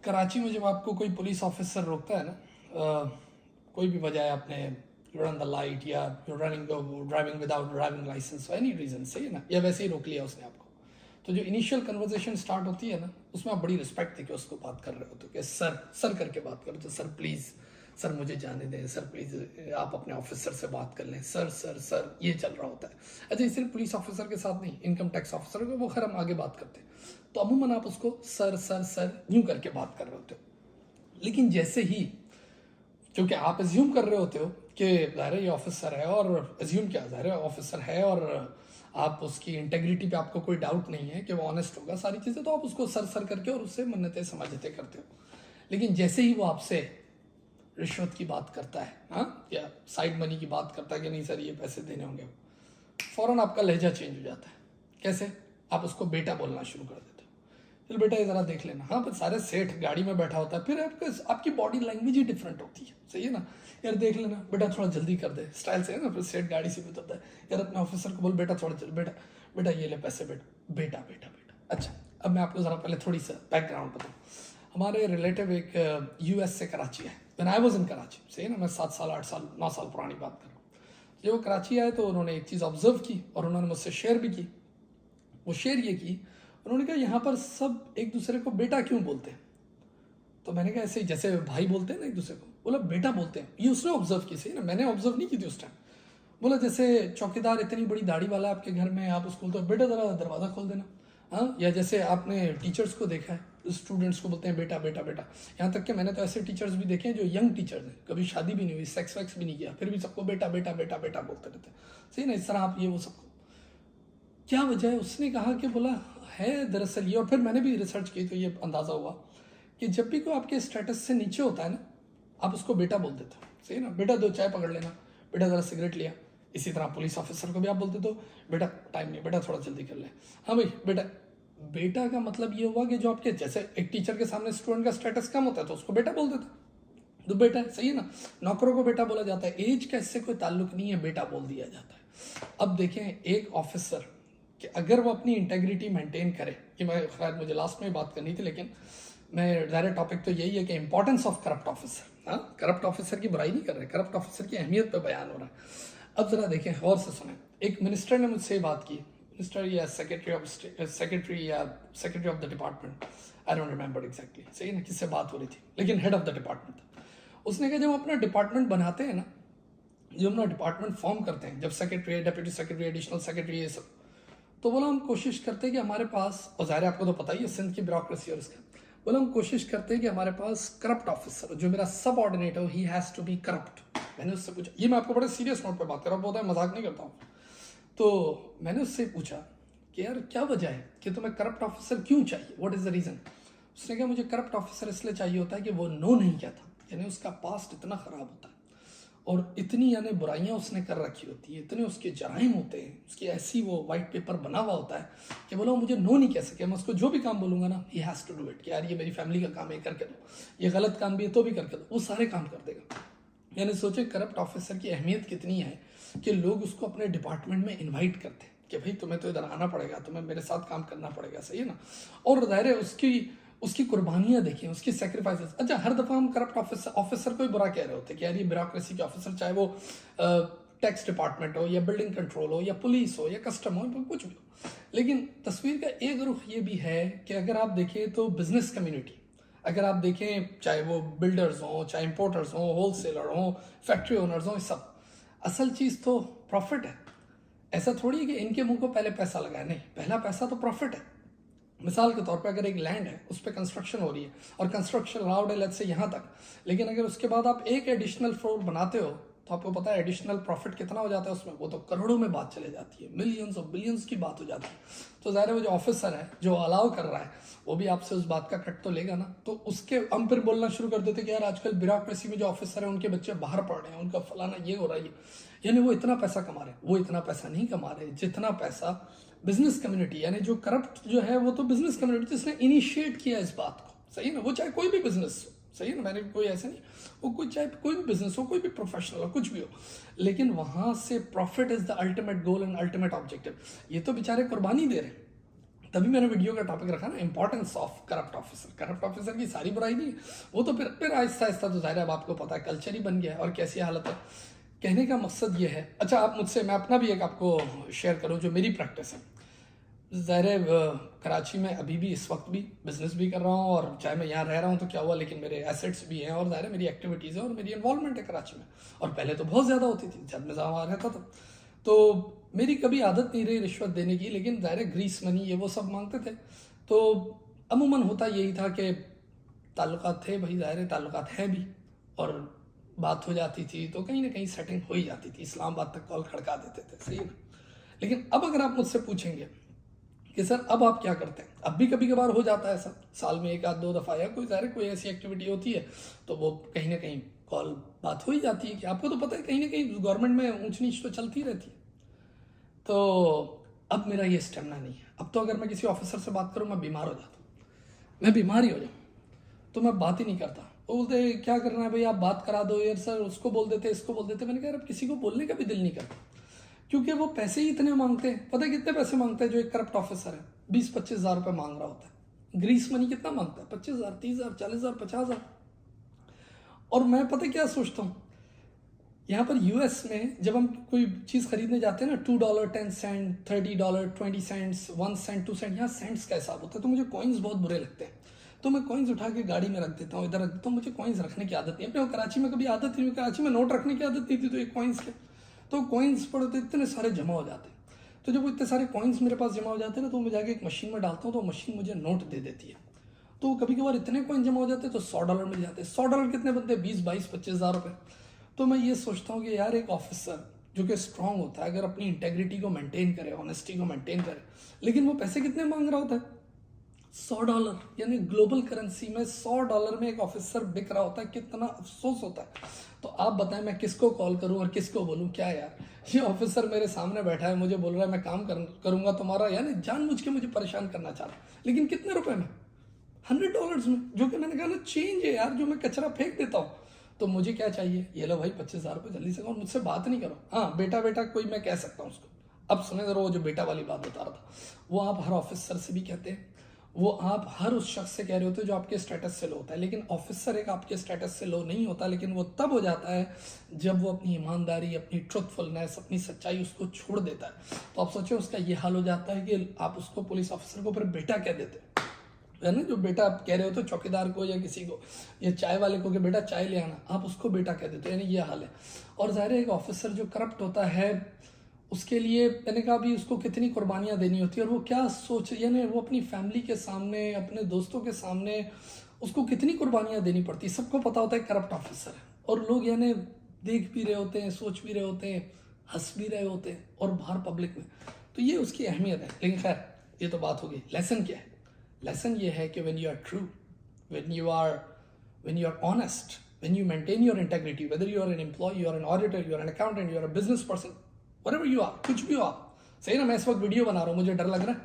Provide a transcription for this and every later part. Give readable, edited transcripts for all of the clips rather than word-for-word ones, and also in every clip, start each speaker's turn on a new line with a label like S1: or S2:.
S1: कराची में जब आपको कोई पुलिस ऑफिसर रोकता है ना, कोई भी वजह है, आपने रन द लाइट या driving without driving licence for any reason, सही है ना, या वैसे ही रोक लिया उसने आपको, तो जो इनिशियल कन्वर्सेशन स्टार्ट होती है ना, उसमें आप बड़ी रिस्पेक्ट दे के उसको बात कर रहे होते हो कि सर सर करके बात करो, तो सर प्लीज़, सर मुझे जाने दें, सर प्लीज़ आप अपने ऑफिसर से बात कर लें, सर सर सर, ये चल रहा होता है। अच्छा, ये सिर्फ पुलिस ऑफिसर के साथ नहीं, इनकम टैक्स ऑफिसर को वो खैर हम आगे बात करते हैं, तो अमूमन आप उसको सर सर सर यूं करके बात कर रहे होते हो। लेकिन जैसे ही, क्योंकि आप एज्यूम कर रहे होते हो कि ज़ाहिर है ये ऑफिसर है, और एज्यूम क्या, ज़ाहिर है ऑफिसर है और आप उसकी इंटेग्रिटी पे आपको कोई डाउट नहीं है कि वो ऑनेस्ट होगा, सारी चीज़ें, तो आप उसको सर सर करके और उससे मन्नतें समझते करते हो। लेकिन जैसे ही वो आपसे रिश्वत की बात करता है, हाँ, या साइड मनी की बात करता है कि नहीं सर ये पैसे देने होंगे, फ़ौरन आपका लहजा चेंज हो जाता है। कैसे? आप उसको बेटा बोलना शुरू कर देते हो। चल बेटा ये ज़रा देख लेना, हाँ, पर सारे सेठ गाड़ी में बैठा होता है, फिर आपकी बॉडी लैंग्वेज ही डिफरेंट होती है, सही है ना, यार देख लेना बेटा, थोड़ा जल्दी कर दे, स्टाइल से है ना, फिर सेठ गाड़ी से भी उतरता है, यार अपने ऑफिसर को बोल बेटा थोड़ा जल्दी, बेटा बेटा ये ले पैसे, बेटा बेटा बेटा बेटा। अच्छा, अब मैं आपको ज़रा पहले थोड़ी सा बैकग्राउंड बताऊँ। हमारे रिलेटिव एक यूएस से कराची है, when I was in Karachi, सही है ना, मैं 7 साल 8 साल 9 साल पुरानी बात कर रहा हूँ। जब वो कराची आए तो उन्होंने एक चीज़ ऑब्जर्व की और उन्होंने मुझसे शेयर भी की। वो शेयर ये की, उन्होंने कहा यहाँ पर सब एक दूसरे को बेटा क्यों बोलते हैं? तो मैंने कहा ऐसे ही जैसे भाई बोलते हैं ना एक दूसरे को, बोला बेटा बोलते हैं, ये उसने ऑब्जर्व की, सही ना, मैंने ऑब्जर्व नहीं की थी उस टाइम। बोला जैसे चौकीदार इतनी बड़ी दाढ़ी वाला आपके घर में, आप उसको बोलते हो बेटा ज़रा दरवाज़ा खोल देना, हाँ, या जैसे आपने टीचर्स को देखा है, स्टूडेंट्स को बोलते हैं बेटा बेटा बेटा। यहाँ तक कि मैंने तो ऐसे टीचर्स भी देखे हैं जो यंग टीचर्स हैं, कभी शादी भी नहीं हुई, सेक्स वैक्स भी नहीं किया, फिर भी सबको बेटा बेटा बेटा बेटा बोलते रहते हैं, सही ना, इस तरह आप ये वो सबको, क्या वजह है? उसने कहा कि बोला है दरअसल ये, और फिर मैंने भी रिसर्च की तो ये अंदाज़ा हुआ कि जब भी कोई आपके स्टेटस से नीचे होता है ना, आप उसको बेटा बोल देते हो, सही ना, बेटा 2 चाय पकड़ लेना, बेटा ज़रा सिगरेट लिया। इसी तरह पुलिस ऑफिसर को भी आप बोलते तो बेटा टाइम नहीं, बेटा थोड़ा जल्दी कर ले, हाँ भाई बेटा। बेटा का मतलब ये हुआ कि जो आपके, जैसे एक टीचर के सामने स्टूडेंट का स्टेटस कम होता है तो उसको बेटा बोल देता, तो बेटा, सही है ना, नौकरों को बेटा बोला जाता है, एज का इससे कोई ताल्लुक नहीं है, बेटा बोल दिया जाता है। अब देखें एक ऑफिसर कि अगर वो अपनी इंटेग्रिटी मेंटेन करे, कि मैं खैर मुझे लास्ट में बात करनी थी, लेकिन मैं डायरेक्ट टॉपिक तो यही है कि इंपॉर्टेंस ऑफ करप्ट ऑफिसर, हाँ, करप्ट ऑफिसर की बुराई नहीं कर रहे, करप्ट ऑफिसर की अहमियत पे बयान हो रहा है। अब जरा देखें, गौर से सुने, एक मिनिस्टर ने मुझसे बात की, मिनिस्टर या secretary of the department, I don't remember exactly, सही ना, किससे बात हो रही थी, लेकिन हेड ऑफ द डिपार्टमेंट था। उसने कहा जब अपना डिपार्टमेंट बनाते हैं ना, जब अपना डिपार्टमेंट फॉर्म करते हैं, जब secretary, deputy secretary, additional secretary, ये सब, तो बोला हम कोशिश करते हैं कि हमारे पास, और ज़ाहिर आपको तो पता ही है सिंध की ब्यूरोक्रेसी और इसका, बोला हम कोशिश करते हैं कि हमारे पास करप्ट ऑफिसर, जो मेरा सब ऑर्डिनेट हो, he has to be corrupt. मैंने उससे पूछा, ये मैं आपको बड़े सीरियस नोट पे बात कर रहा हूँ, बहुत मजाक नहीं करता हूँ, तो मैंने उससे पूछा कि यार क्या वजह है कि तुम्हें करप्ट ऑफिसर क्यों चाहिए, व्हाट इज़ द रीज़न? उसने कहा मुझे करप्ट ऑफिसर इसलिए चाहिए होता है कि वो नो नहीं कहता, यानी उसका पास्ट इतना ख़राब होता है और इतनी यानी बुराइयां उसने कर रखी होती है, इतने उसके जराइम होते हैं, उसकी ऐसी वो वाइट पेपर बना हुआ होता है कि बोलो मुझे नो नहीं कह सके, मैं उसको जो भी काम बोलूँगा ना, he has to do it, कि यार ये मेरी फैमिली का काम है, करके दो, ये गलत काम भी है तो भी करके दो, वो सारे काम कर देगा। यानी सोचे करप्ट ऑफिसर की अहमियत कितनी है कि लोग उसको अपने डिपार्टमेंट में इन्वाइट करते हैं कि भाई तुम्हें तो इधर आना पड़ेगा, तुम्हें मेरे साथ काम करना पड़ेगा, सही है ना, और ज़ाहिर है उसकी कुर्बानियां देखिए, उसकी सेक्रीफाइसेस। अच्छा, हर दफ़ा हम करप्ट ऑफिसर को ही बुरा कह रहे होते हैं कि यार ये ब्यूरोक्रेसी के ऑफिसर, चाहे वो टैक्स डिपार्टमेंट हो या बिल्डिंग कंट्रोल हो या पुलिस हो या कस्टम हो, कुछ भी हो। लेकिन तस्वीर का एक रुख ये भी है कि अगर आप देखें तो बिजनेस कम्युनिटी, अगर आप देखें चाहे वो बिल्डर्स हों, चाहे इंपोर्टर्स हों, होलसेलर हों, फैक्ट्री ओनर्स हों, सब असल चीज़ तो प्रॉफिट है। ऐसा थोड़ी है कि इनके मुंह को पहले पैसा लगाए, नहीं, पहला पैसा तो प्रॉफिट है। मिसाल के तौर पे अगर एक लैंड है, उस पर कंस्ट्रक्शन हो रही है और कंस्ट्रक्शन अलाउड है लेट्स से यहाँ तक, लेकिन अगर उसके बाद आप एक एडिशनल फ्लोर बनाते हो तो आपको पता है एडिशनल प्रॉफिट कितना हो जाता है उसमें, वो तो करोड़ों में बात चले जाती है, मिलियंस और बिलियंस की बात हो जाती है। तो ज़ाहिर है वो जो ऑफिसर है जो अलाउ कर रहा है वो भी आपसे उस बात का कट तो लेगा ना, तो उसके हम फिर बोलना शुरू कर देते कि यार आजकल ब्यूरोक्रेसी में जो ऑफिसर है उनके बच्चे बाहर पढ़ रहे हैं, उनका फलाना ये हो रहा है, यानी वो इतना पैसा कमा रहे हैं। वो इतना पैसा नहीं कमा रहे जितना पैसा बिजनेस कम्युनिटी, यानी जो करप्ट जो है वो तो बिजनेस कम्युनिटी जिसने इनिशिएट किया इस बात को, सही ना, वो चाहे कोई भी बिजनेस हो, सही है ना, मैंने कोई ऐसा नहीं, वो कोई चाहे कोई भी बिजनेस हो, कोई भी प्रोफेशनल हो, कुछ भी हो, लेकिन वहां से profit is the ultimate goal and ultimate objective. ये तो बेचारे कुर्बानी दे रहे हैं, तभी मैंने वीडियो का टॉपिक रखा ना, importance of corrupt officer. Corrupt officer की सारी बुराई नहीं है, वो तो फिर आहिस्ता आहिस्ता तो ज़ाहिर है, अब आपको पता है कल्चर ही बन गया है और कैसी हालत है। कहने का मकसद ये है, अच्छा आप मुझसे, मैं अपना भी एक आपको शेयर करूँ जो मेरी प्रैक्टिस है। ज़ाहिर है कराची में अभी भी इस वक्त भी बिज़नेस भी कर रहा हूँ, और चाहे मैं यहाँ रह रहा हूँ तो क्या हुआ, लेकिन मेरे एसेट्स भी हैं और ज़ाहिर है मेरी एक्टिविटीज़ है और मेरी इन्वॉल्वमेंट है कराची में, और पहले तो बहुत ज़्यादा होती थी जब मैं वहाँ रहता था। तो मेरी कभी आदत नहीं रही रिश्वत देने की, लेकिन ज़ाहिर है ग्रीस मनी ये वो सब मांगते थे। तो अमूमन होता यही था कि ताल्लुकात थे भाई, ज़ाहिर है ताल्लुकात हैं भी, और बात हो जाती थी तो कहीं ना कहीं सेटिंग हो ही जाती थी, इस्लामाबाद तक कॉल खड़का देते थे, सही है ना। लेकिन अब अगर आप मुझसे पूछेंगे कि सर अब आप क्या करते हैं, अब भी कभी कभार हो जाता है ऐसा, साल में एक आध दो दफ़ा या कोई ज़ाहिर कोई ऐसी एक्टिविटी होती है तो वो कहीं ना कहीं कॉल बात हो ही जाती है कि आपको तो पता है कहीं ना कहीं गवर्नमेंट में ऊंच नीच तो चलती रहती है। तो अब मेरा ये स्टेमिना नहीं है, अब तो अगर मैं किसी ऑफिसर से बात करूँ मैं बीमार हो जाता हूँ, मैं बीमार ही हो जाऊँ, तो मैं बात ही नहीं करता। वो बोलते क्या करना है भाई, आप बात करा दो यार, सर उसको बोल देते इसको बोल देते। मैंने कहा यार अब किसी को बोलने का भी दिल नहीं करता, क्योंकि वो पैसे ही इतने मांगते हैं। पता है कितने पैसे मांगते हैं जो एक करप्ट ऑफिसर है, 20-25 हज़ार रुपये मांग रहा होता है। ग्रीस मनी कितना मांगता है, 25,000, 30,000, 40,000, 50,000। और मैं पता क्या सोचता हूँ, यहाँ पर यूएस में जब हम कोई चीज़ खरीदने जाते हैं ना, $2, 10 सेंट, $30, 20 सेंट्स, 1 सेंट, 2 सेंट, यहाँ सेंट्स का हिसाब होता है। तो मुझे कॉइन्स बहुत बुरे लगते हैं, तो मैं कॉइन्स उठा के गाड़ी में रख देता हूँ, इधर रख देता हूँ। मुझे कॉइन्स रखने की आदत नहीं है, अपने कराची में कभी आदत नहीं, कराची में नोट रखने की आदत नहीं थी, तो एक कॉइन्स के तो कॉइन्स पड़े इतने सारे जमा हो जाते हैं। तो जब वो इतने सारे कॉइन्स मेरे पास जमा हो जाते हैं ना, तो मैं जाके एक मशीन में डालता हूँ, तो मशीन मुझे नोट दे देती है। तो कभी कभार इतने कॉइन जमा हो जाते हैं तो $100 मिल जाते हैं। $100 कितने बनते हैं, 20, 22, 25,000 रुपये। तो मैं ये सोचता हूँ कि यार एक ऑफिसर जो कि स्ट्रांग होता है, अगर अपनी इंटेग्रिटी को मेंटेन करे, ऑनेस्टी को मेंटेन करे, लेकिन वो पैसे कितने मांग रहा होता है, $100, यानी ग्लोबल करेंसी में $100 में एक ऑफिसर बिक रहा होता है। कितना अफसोस होता है। तो आप बताएं मैं किसको कॉल करूं और किसको बोलूं, क्या यार ये ऑफिसर मेरे सामने बैठा है, मुझे बोल रहा है मैं काम करूंगा तुम्हारा, यानी जानबूझ के मुझे परेशान करना चाह रहा है, लेकिन कितने रुपए में, $100 में, जो कि मैंने कहा ना चेंज है यार, जो मैं कचरा फेंक देता हूँ। तो मुझे क्या चाहिए, ये लो भाई 25,000 रुपये जल्दी से, और मुझसे बात नहीं करो। हाँ बेटा बेटा कोई मैं कह सकता हूँ उसको। अब सुने जरा, वो जो बेटा वाली बात बता रहा था, वो आप हर ऑफिसर से भी कहते हैं, वो आप हर उस शख्स से कह रहे होते हो जो आपके स्टेटस से लो होता है। लेकिन ऑफिसर एक आपके स्टेटस से लो नहीं होता, लेकिन वो तब हो जाता है जब वो अपनी ईमानदारी, अपनी ट्रुथफुलनेस, अपनी सच्चाई उसको छोड़ देता है। तो आप सोचो उसका ये हाल हो जाता है कि आप उसको, पुलिस ऑफिसर को फिर बेटा कह देते है ना, जो बेटा आप कह रहे हो तो चौकीदार को या किसी को या चाय वाले को कि बेटा चाय ले आना, आप उसको बेटा कह देते हो, यानी ये हाल है। और ज़ाहिर है एक ऑफिसर जो करप्ट होता है उसके लिए मैंने कहा भी उसको कितनी कुर्बानियाँ देनी होती है, और वो क्या सोच, यानी वो अपनी फैमिली के सामने, अपने दोस्तों के सामने उसको कितनी कुर्बानियाँ देनी पड़ती है। सबको पता होता है करप्ट ऑफिसर है, और लोग यानी देख भी रहे होते हैं, सोच भी रहे होते हैं, हंस भी रहे होते हैं, और बाहर पब्लिक में। तो ये उसकी अहमियत है। लेकिन खैर ये तो बात हो गई। लेसन क्या है, लेसन ये है कि when you are true, when you are honest, when you maintain your integrity, whether you are an employee, you are an auditor, you are an accountant, you are a business person, whatever you are, कुछ भी हो आप, सही ना। मैं इस वक्त video बना रहा हूँ, मुझे डर लग रहा है,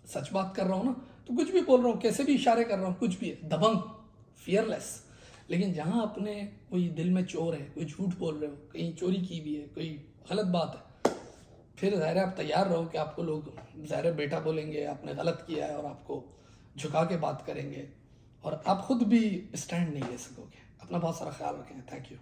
S1: सच बात कर रहा हूँ ना, तो कुछ भी बोल रहा हूँ, कैसे भी इशारे कर रहा हूँ, कुछ भी है, दबंग, फियरलेस। लेकिन जहाँ अपने कोई दिल में चोर है, कोई झूठ बोल रहे हो, कहीं चोरी की भी है, कोई गलत बात है, फिर ज़ाहिर है आप तैयार रहो कि आपको लोग ज़ाहिर बेटा बोलेंगे, आपने गलत किया है, और आपको झुका के बात करेंगे, और आप खुद भी स्टैंड नहीं ले सकोगे। अपना बहुत सारा ख्याल रखें। Thank you.